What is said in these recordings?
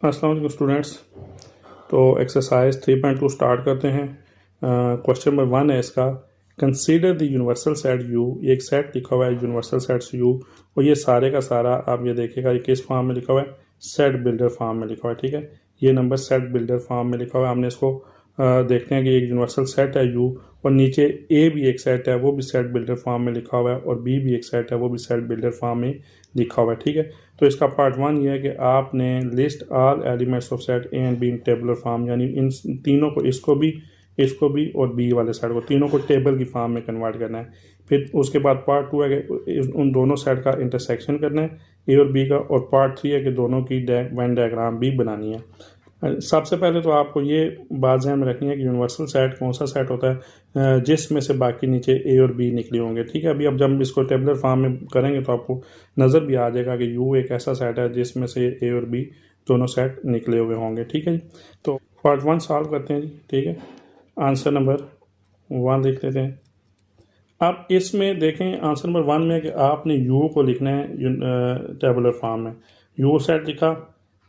अस्सलाम वालेकुम स्टूडेंट्स। तो एक्सरसाइज 3.2 स्टार्ट करते हैं। क्वेश्चन नंबर 1 है इसका, consider the universal set you. ये एक सेट लिखा हुआ है यूनिवर्सल सेट्स यू, और ये सारे का सारा आप ये देखिएगा, ये किस फॉर्म में लिखा हुआ है, सेट बिल्डर फॉर्म में लिखा हुआ है। ठीक है, ये नंबर सेट बिल्डर फॉर्म में लिखा हुआ है। हमने इसको देखते हैं कि एक यूनिवर्सल सेट है यू, और नीचे ए भी एक सेट है, वो भी सेट बिल्डर फॉर्म में लिखा हुआ है, और बी भी एक सेट है, वो भी सेट बिल्डर फॉर्म में लिखा हुआ है। ठीक है, तो इसका पार्ट 1 ये है कि आपने list all elements of set A and be in tabular form, यानी इन तीनों को, इसको भी और बी वाले सेट को, तीनों को टेबल की फॉर्म में कन्वर्ट करना है। फिर उसके बाद पार्ट 2 है कि उन दोनों सेट का इंटरसेक्शन करना है, ए और बी का, और पार्ट 3 है कि दोनों की वेन डायग्राम भी बनानी है। सबसे पहले तो आपको ये बात ध्यान में रखनी है कि यूनिवर्सल सेट कौन सा सेट होता है जिसमें से बाकी नीचे ए और बी निकले होंगे। ठीक है, अभी अब जब इसको टेबुलर फॉर्म में करेंगे तो आपको नज़र भी आ जाएगा कि यू एक ऐसा सेट है जिसमें से ए और बी दोनों सेट निकले हुए होंगे। ठीक है जी, तो पार्ट 1 सॉल्व करते हैं जी। ठीक है, आंसर नंबर 1 लिख लेते हैं। अब इसमें देखें, आंसर नंबर 1 में कि आपने यू को लिखना है टेबुलर फॉर्म में। यू सेट लिखा,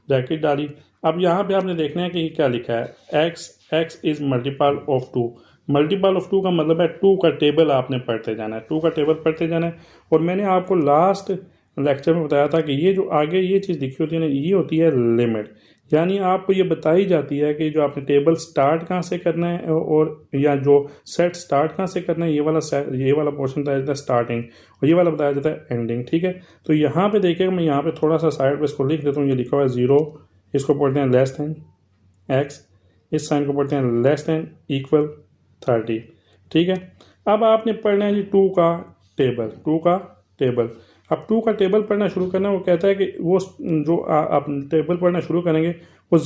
ब्रैकेट डाली। अब यहाँ पे आपने देखना है कि क्या लिखा है, x is multiple of 2। Multiple of 2 का मतलब है 2 का टेबल आपने पढ़ते जाना है, 2 का टेबल पढ़ते जाना है। और मैंने आपको लास्ट लेक्चर में बताया था कि ये जो आगे ये चीज़ लिखी होती है ना, ये होती है लिमिट। यानी आपको ये बताई जाती है कि जो आपने टेबल स्टार्ट कहाँ से करना है, और या जो सेट स्टार्ट कहाँ से करना है, ये वाला पोर्शन बताया जाता है स्टार्टिंग, और ये वाला बताया जाता है एंडिंग। ठीक है, तो यहाँ पे देखिएगा, मैं यहाँ पे थोड़ा सा साइड पे इसको लिख देता हूँ। ये लिखा हुआ है 0, इसको पढ़ते हैं लेस देन एक्स, इस साइन को पढ़ते हैं लेस देन इक्वल 30। ठीक है, अब आपने पढ़ना है जी 2 का टेबल। अब 2 का टेबल पढ़ना शुरू करना, वो कहता है कि वो जो आप टेबल पढ़ना शुरू करेंगे वो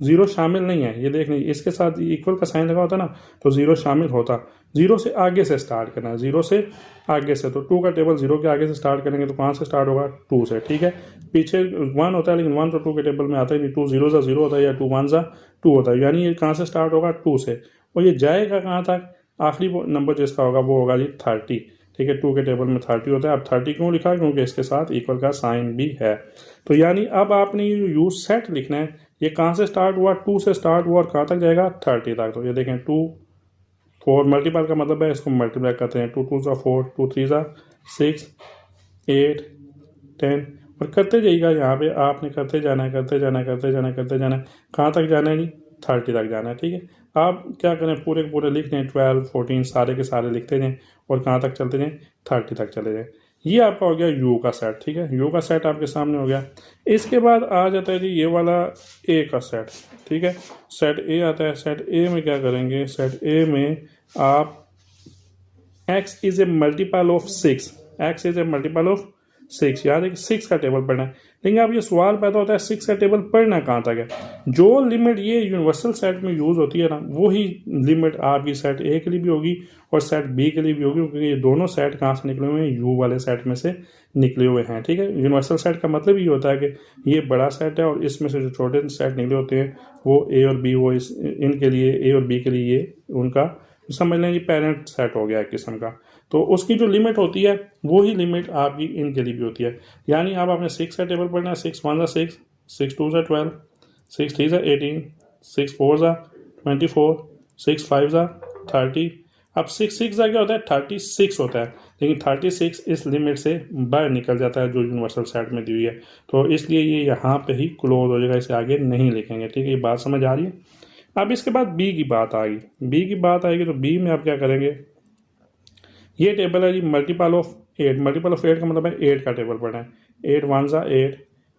0 शामिल नहीं है। ये देख लीजिए, इसके साथ इक्वल का साइन लगा होता ना, तो 0 शामिल होता। 0 से आगे से स्टार्ट करना है, 0 से आगे से। तो 2 का टेबल 0 के आगे से स्टार्ट करेंगे तो कहाँ से स्टार्ट होगा, 2 से। ठीक है, पीछे 1 होता है, लेकिन 1 तो 2 के टेबल में आता ही नहीं। 2 0 सा 0 होता है, या 2 1 सा 2 होता है। यानी ये कहाँ से स्टार्ट होगा, 2 से, और ये जाएगा कहाँ तक, आखिरी नंबर जिसका होगा वो होगा जी 30। ठीक है, 2 के टेबल में 30 होता है। अब 30 क्यों लिखा है, क्योंकि इसके साथ इक्वल का साइन भी है। तो यानी अब आपने ये यूज सेट लिखना है, ये कहाँ से स्टार्ट हुआ, 2 से स्टार्ट हुआ, और कहाँ तक जाएगा, 30 तक। तो ये देखें, 2 4 मल्टीपल का मतलब है, इसको मल्टीप्लाई करते हैं, 2 2 सा 4, 2 3 सा 6, 8 10, और करते जाइएगा। यहाँ पे आपने करते जाना है, कहाँ तक जाना है जी, 30 तक जाना है। ठीक है, आप क्या करें, पूरे के पूरे लिख दें, 12 14 सारे के सारे लिखते जाएं, और कहाँ तक चलते जाएं, 30 तक चले जाएं। ये आपका हो गया यू का सेट। ठीक है, यू का सेट आपके सामने हो गया। इसके बाद आ जाता है जी ये वाला ए का सेट। ठीक है, सेट ए आता है। सेट ए में क्या करेंगे, सेट ए में आप x is a multiple of 6, x is a multiple of 6, याद है कि 6 का टेबल पढ़ना है। लेकिन अब ये सवाल पैदा होता है 6 का टेबल पढ़ना कहाँ तक है। जो लिमिट ये यूनिवर्सल सेट में यूज़ होती है ना, वही लिमिट आपकी सेट ए के लिए भी होगी और सेट बी के लिए भी होगी, क्योंकि ये दोनों सेट कहाँ से निकले हुए हैं, यू वाले सेट में से निकले हुए हैं। ठीक है, यूनिवर्सल सेट का मतलब ये होता है कि ये बड़ा सेट है, और इसमें से जो छोटे सेट निकले होते हैं वो ए और बी, वो इनके लिए, ए और बी के लिए ये उनका समझ लें, ये पेरेंट सेट हो गया एक किस्म का। तो उसकी जो लिमिट होती है वो ही लिमिट आपकी इनके लिए भी होती है। यानी अब आपने 6 का टेबल पढ़ना है, 6 1 सा 6, 6 2 सा 12, 6 3 सा 18, 6 4 सा 24, 6 5 सा 30। अब 6 6 सा क्या होता है, 36 होता है, लेकिन 36 इस लिमिट से बाहर निकल जाता है जो यूनिवर्सल सेट में दी हुई है। तो इसलिए ये यहाँ पे ही क्लोज हो जाएगा, इसे आगे नहीं लिखेंगे। ठीक है, ये बात समझ आ रही है। अब इसके बाद बी की बात आएगी, तो बी में आप क्या करेंगे, ये टेबल है जी मल्टीपल ऑफ 8। मल्टीपल ऑफ 8 का मतलब है 8 का टेबल पढ़ना है। 8 1 सा 8,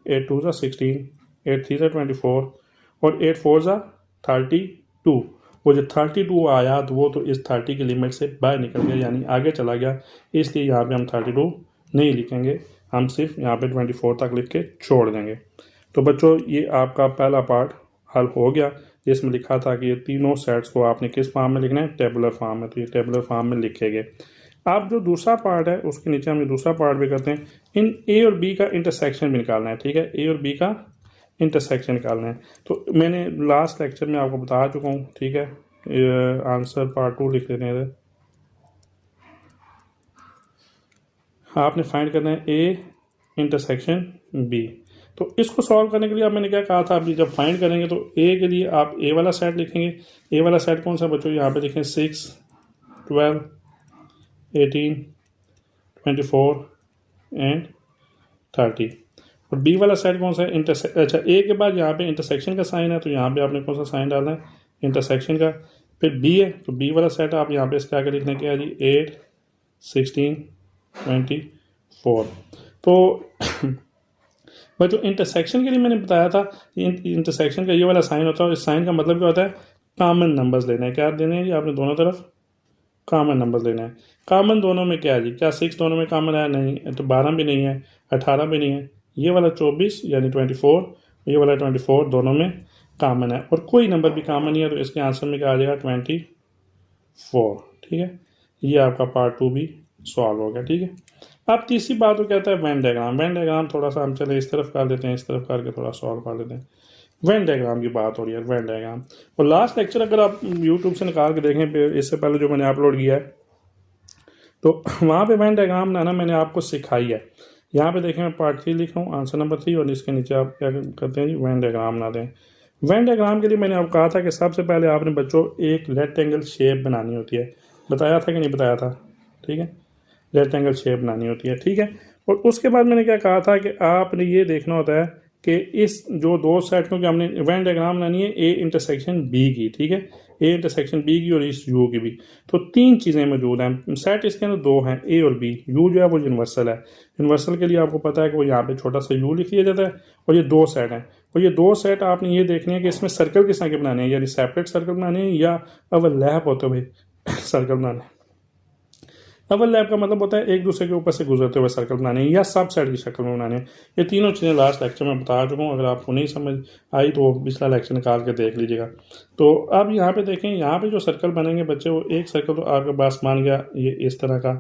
8 2 सा 16, 8 3 सा 24, और 8 4 सा 32। वो जो 32 आया तो वो तो इस 30 की लिमिट से बाहर निकल गया, यानी आगे चला गया। इसलिए यहाँ पे हम 32 नहीं लिखेंगे, हम सिर्फ यहाँ पे 24 तक लिख के छोड़ देंगे। तो बच्चों, ये आपका पहला पार्ट हल हो गया, जिसमें लिखा था कि ये तीनों सेट्स को आपने किस फॉर्म में लिखना है, टेबुलर फॉर्म में। तो ये टेबुलर फॉर्म में लिखेंगे। अब जो दूसरा पार्ट है उसके नीचे हम दूसरा पार्ट भी करते हैं, इन ए और बी का इंटरसेक्शन भी निकालना है। ठीक है, ए और बी का इंटरसेक्शन निकालना है। तो मैंने लास्ट लेक्चर में आपको बता चुका हूँ। ठीक है, आंसर पार्ट 2 लिख लेते हैं। आपने फाइंड करना है ए इंटरसेक्शन बी। तो इसको सॉल्व करने के लिए अब मैंने क्या कहा था, अभी जब फाइंड करेंगे तो ए के लिए आप ए वाला सेट लिखेंगे। ए वाला सेट कौन सा बच्चों, यहाँ पे देखें 6, 12, 18, 24 एंड 30। और बी वाला सेट कौन सा है, अच्छा ए के बाद यहाँ पे इंटरसेक्शन का साइन है, तो यहाँ पे आपने कौन सा साइन डालना है, इंटरसेक्शन का। फिर बी है, तो बी वाला सेट आप यहाँ पे इसके आगे लिखने क्या है जी, 8, 16, 24। तो बच्चों इंटरसेक्शन के लिए मैंने बताया था, इंटरसेक्शन का ये वाला साइन होता है, और इस साइन का मतलब क्या होता है, कॉमन नंबर्स लेने हैं। क्या देने हैं जी आपने, दोनों तरफ कॉमन नंबर्स लेना है। कॉमन दोनों में क्या है जी, क्या 6 दोनों में कॉमन है, नहीं, तो 12 भी नहीं है, 18 भी नहीं है, ये वाला 24 यानी 24, ये वाला 24 दोनों में कॉमन है, और कोई नंबर भी कॉमन नहीं है, तो इसके आंसर में क्या आ जाएगा, 24। ठीक है, ये आपका पार्ट 2 भी सॉल्व हो गया। ठीक है, अब तीसरी बात वो कहता है वेन डायग्राम। वेन डायग्राम थोड़ा सा हम चले इस तरफ कर देते हैं, इस तरफ करके थोड़ा सॉल्व कर लेते हैं। वेन डायग्राम की बात हो रही है, वेन डायग्राम। और लास्ट लेक्चर अगर आप यूट्यूब से निकाल के देखें, इससे पहले जो मैंने अपलोड किया है, तो वहाँ पे वेन डायग्राम ना मैंने आपको सिखाई है। यहाँ पे देखें मैं पार्ट 3 लिख रहा हूँ, आंसर नंबर 3, और इसके नीचे आप क्या करते हैं जी, वेन डायग्राम ना दें। वेन डायग्राम के लिए मैंने आपको कहा था कि सबसे पहले आपने बच्चों एक रेक्टेंगल शेप बनानी होती है, बताया था कि नहीं बताया था, ठीक है, रेक्टेंगल शेप बनानी होती है। ठीक है, और उसके बाद मैंने क्या कहा था कि आपने ये देखना होता है कि इस जो दो सेट, क्योंकि हमने वेन डायग्राम बनानी है ए इंटरसेक्शन बी की, ठीक है, ए इंटरसेक्शन बी की और इस यू की भी, तो 3 चीज़ें मौजूद हैं। सेट इसके अंदर 2 हैं, ए और बी। यू जो है वो यूनिवर्सल है, यूनिवर्सल के लिए आपको पता है कि वो यहाँ पे छोटा सा यू लिख लिया जाता है, और ये 2 सेट हैं, और ये 2 सेट आपने ये देखने हैं कि इसमें सर्कल किस तरह के बनाने हैं, यानी सेपरेट सर्कल बनाने हैं या ओवरलैप होते हुए सर्कल बनाने हैं। ओवरलैप का मतलब होता है एक दूसरे के ऊपर से गुजरते हुए सर्कल बनाने हैं या सब सेट की शक्ल में बनाने हैं। ये तीनों चीज़ें लास्ट लेक्चर में बता चुका हूँ, अगर आपको नहीं समझ आई तो पिछला लेक्चर निकाल के देख लीजिएगा। तो अब यहाँ पे देखें, यहाँ पे जो सर्कल बनेंगे बच्चे, वो एक सर्कल तो आपके पास मान गया ये इस तरह का,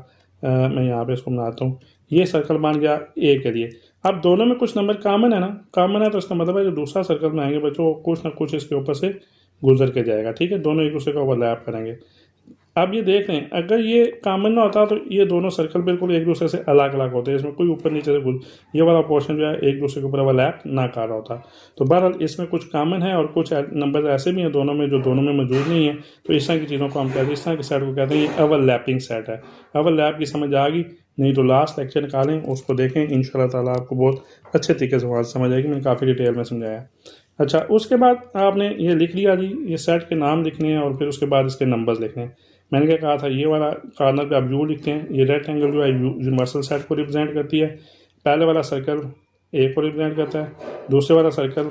मैं यहाँ पे इसको बनाता हूँ, ये सर्कल बन गया ए के लिए। अब दोनों में कुछ नंबर कॉमन है ना, कॉमन है, तो इसका मतलब है जो दूसरा सर्कल बनाएंगे बच्चों, कुछ ना कुछ इसके ऊपर से गुजर के जाएगा। ठीक है, दोनों एक दूसरे का ओवरलैप करेंगे। अब ये देख लें, अगर ये कॉमन ना होता तो ये दोनों सर्कल बिल्कुल एक दूसरे से अलग अलग होते हैं, इसमें कोई ऊपर नीचे से ये वाला पोर्शन जो है एक दूसरे के ऊपर ओवरलैप ना कर रहा होता। तो बहरहाल इसमें कुछ कॉमन है और कुछ नंबर ऐसे भी हैं दोनों में जो दोनों में मौजूद नहीं है, तो इस तरह की चीज़ों को हम कहते हैं, इस तरह के सेट को कहते हैं ये ओवरलैपिंग सेट है। ओवरलैप की समझ आ गई, नहीं तो लास्ट लेक्चर निकालें, उसको देखें, इंशाल्लाह ताला आपको बहुत अच्छे तरीके से समझ आएगी, मैंने काफ़ी डिटेल में समझाया। अच्छा, उसके बाद आपने ये लिख लिया जी, ये सेट के नाम लिखने हैं और फिर उसके बाद इसके नंबर्स लिखने हैं। मैंने क्या कहा था, ये वाला कॉर्नर पे आप यू लिखते हैं, ये रेक्टेंगल जो है यूनिवर्सल सेट को रिप्रेजेंट करती है। पहले वाला सर्कल ए को रिप्रेजेंट करता है, दूसरे वाला सर्कल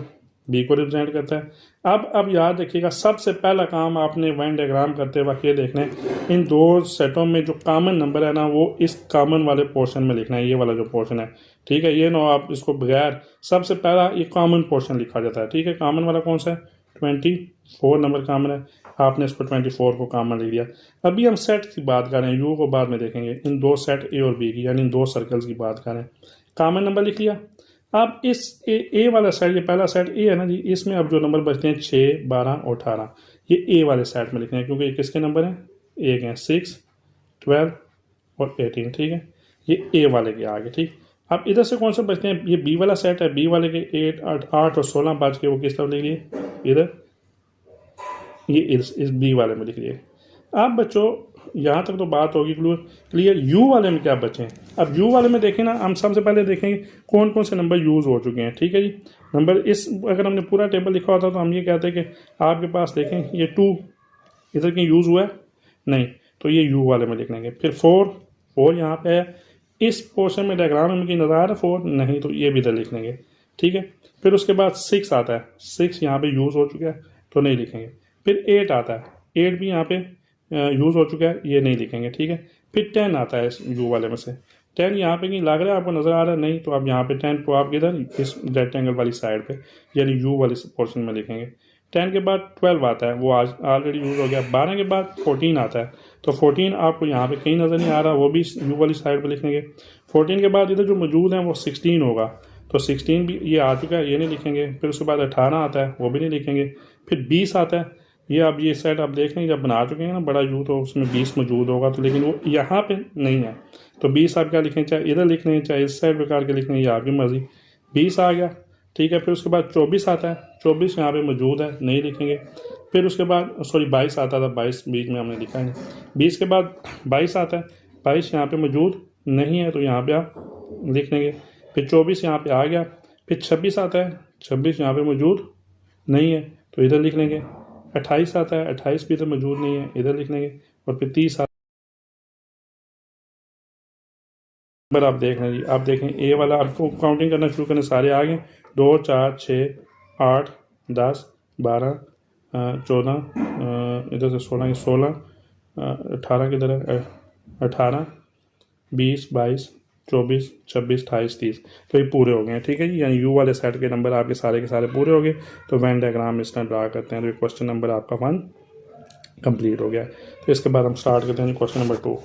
बी को रिप्रेजेंट करता है। अब याद रखिएगा, सबसे पहला काम आपने वेन डायग्राम करते वक्त ये देखना है, इन दो सेटों में जो कॉमन नंबर है ना, वो इस कॉमन वाले पोर्शन में लिखना है, ये वाला जो पोर्शन है। ठीक है, ये ना आप इसको बगैर, सबसे पहला ये कॉमन पोर्शन लिखा जाता है। ठीक है, कॉमन वाला कौन सा है, 24 नंबर कॉमन है, आपने इसको 24 को कॉमन लिख दिया। अभी हम सेट की बात करें, यू को बाद में देखेंगे, इन दो सेट ए और बी की, यानी इन दो सर्कल्स की बात करें। कॉमन नंबर लिख लिया। अब इस ए वाला सेट, ये पहला सेट ए है ना जी, इसमें अब जो नंबर बचते हैं 6, 12 और 18, ये ए वाले सेट में लिखने हैं, क्योंकि किसके नंबर हैं, एक हैं 6, 12 और 18। ठीक है, ये ए वाले के आगे। ठीक, अब इधर से कौन से बचते हैं, ये बी वाला सेट है, बी वाले के 8 और 16 बच के वो किस तरफ लिख लिए, इधर, ये इस बी वाले में लिख लिए। अब बच्चों यहाँ तक तो बात होगी क्लियर। यू वाले में क्या बचे हैं, अब यू वाले में देखें ना, हम सबसे पहले देखेंगे कौन कौन से नंबर यूज़ हो चुके हैं। ठीक है जी, नंबर इस, अगर हमने पूरा टेबल लिखा होता तो हम ये कहते हैं कि आपके पास देखें ये 2 इधर कहीं यूज़ हुआ है, नहीं, तो ये यू वाले में लिख लेंगे। फिर 4 यहाँ पे है, इस पोर्शन में डायग्राम में कहीं नज़र आ रहा है 4, नहीं, तो ये भी इधर लिख लेंगे। ठीक है, फिर उसके बाद 6 आता है, 6 यहाँ पे यूज़ हो चुका है तो नहीं लिखेंगे। फिर 8 आता है, 8 भी यहाँ पे यूज़ हो चुका है, ये नहीं लिखेंगे। ठीक है, फिर 10 आता है इस यू वाले में से, 10 यहाँ पे कहीं लग रहा है आपको, नज़र आ रहा है, नहीं, तो आप यहाँ पे 10 को आप इधर इस रेक्टेंगल वाली साइड पे यानी यू वाले पोर्शन में लिखेंगे। 10 के बाद 12 आता है, वो आज ऑलरेडी यूज़ हो गया। 12 के बाद 14 आता है, तो 14 आपको यहाँ पे कहीं नज़र नहीं आ रहा, वो भी यू वाली साइड पर लिखेंगे। 14 के बाद इधर जो मौजूद है वो 16 होगा, तो 16 भी ये आ चुका है, ये नहीं लिखेंगे। फिर उसके बाद 18 आता है, वो भी नहीं लिखेंगे। फिर 20 आता है, ये अब ये सेट आप देख लें, जब बना चुके हैं ना बड़ा यू, तो उसमें 20 मौजूद होगा, तो लेकिन वो यहाँ पे नहीं है, तो 20 आप क्या लिखें, चाहे इधर लिख लें चाहे इस साइड पे काट के लिख लें, ये आपकी मर्जी। 20 आ गया। ठीक है। फिर उसके बाद 24 आता है, 24 यहाँ पे मौजूद है, नहीं लिखेंगे। फिर उसके बाद 22 आता था, 22 बीच में हमने लिखा है। 20 के बाद 22 आता है, 22 यहाँ पे मौजूद नहीं है तो यहाँ पे आप लिख लेंगे। फिर 24 यहाँ पे आ गया। फिर 26 आता है, 26 यहाँ पे मौजूद नहीं है तो इधर लिख लेंगे। 28 आता है, 28 भी इधर मौजूद नहीं है, इधर लिख लेंगे। और फिर 30 नंबर आप देख लें जी, आप देखें ए वाला, आपको काउंटिंग करना शुरू करने सारे आ गए। 2 4 6 8 10 12 14 इधर से 16 16 18 किधर है, 18 20 22 24 26 28 30, तो ये पूरे हो गए हैं। ठीक है जी, यानी यू वाले सेट के नंबर आपके सारे के सारे पूरे हो गए। तो वेन डायग्राम इस तरह ड्रा करते हैं तो ये क्वेश्चन नंबर आपका 1 कंप्लीट हो गया। तो इसके बाद हम स्टार्ट करते हैं क्वेश्चन नंबर 2।